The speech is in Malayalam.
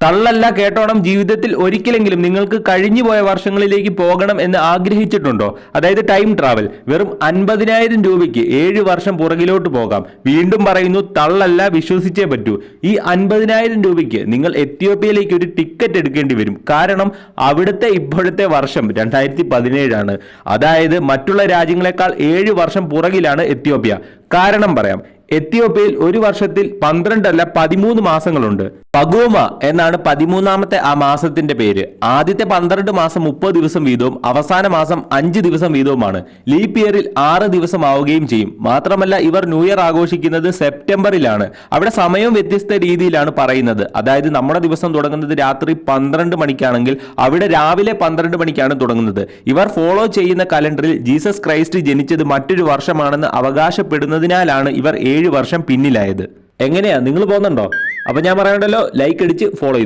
തള്ളല്ല കേട്ടോണം. ജീവിതത്തിൽ ഒരിക്കലെങ്കിലും നിങ്ങൾക്ക് കഴിഞ്ഞുപോയ വർഷങ്ങളിലേക്ക് പോകണം എന്ന് ആഗ്രഹിച്ചിട്ടുണ്ടോ? അതായത് ടൈം ട്രാവൽ. വെറും 50,000 രൂപയ്ക്ക് 7 വർഷം പുറകിലോട്ട് പോകാം. വീണ്ടും പറയുന്നു, തള്ളല്ല, വിശ്വസിച്ചേ പറ്റൂ. ഈ 50,000 രൂപയ്ക്ക് നിങ്ങൾ എത്യോപ്യയിലേക്ക് ഒരു ടിക്കറ്റ് എടുക്കേണ്ടി വരും. കാരണം അവിടുത്തെ ഇപ്പോഴത്തെ വർഷം 2017 ആണ്. അതായത് മറ്റുള്ള രാജ്യങ്ങളെക്കാൾ 7 വർഷം പുറകിലാണ് എത്യോപ്യ. കാരണം പറയാം. എത്യോപ്യയിൽ ഒരു വർഷത്തിൽ 12 അല്ല 13 മാസങ്ങളുണ്ട്. പഗോമ എന്നാണ് 13ാമത്തെ ആ മാസത്തിന്റെ പേര്. ആദ്യത്തെ 12 മാസം 30 ദിവസം വീതവും അവസാന മാസം 5 ദിവസം വീതവുമാണ്. ലീപ് ഇയറിൽ 6 ദിവസം ആവുകയും ചെയ്യും. മാത്രമല്ല ഇവർ ന്യൂ ഇയർ ആഘോഷിക്കുന്നത് സെപ്റ്റംബറിലാണ്. അവിടെ സമയവും വ്യത്യസ്ത രീതിയിലാണ് പറയുന്നത്. അതായത് നമ്മുടെ ദിവസം തുടങ്ങുന്നത് രാത്രി 12 മണിക്കാണെങ്കിൽ അവിടെ രാവിലെ 12 മണിക്കാണ് തുടങ്ങുന്നത്. ഇവർ ഫോളോ ചെയ്യുന്ന കലണ്ടറിൽ ജീസസ് ക്രൈസ്റ്റ് ജനിച്ചത് മറ്റൊരു വർഷമാണെന്ന് അവകാശപ്പെടുന്നതിനാലാണ് ഇവർ 7 വർഷം പിന്നിലായത്. എങ്ങനെയാ, നിങ്ങൾ പോകുന്നുണ്ടോ? അപ്പൊ ഞാൻ പറയണ്ടല്ലോ, ലൈക്ക് അടിച്ച് ഫോളോ ചെയ്തു.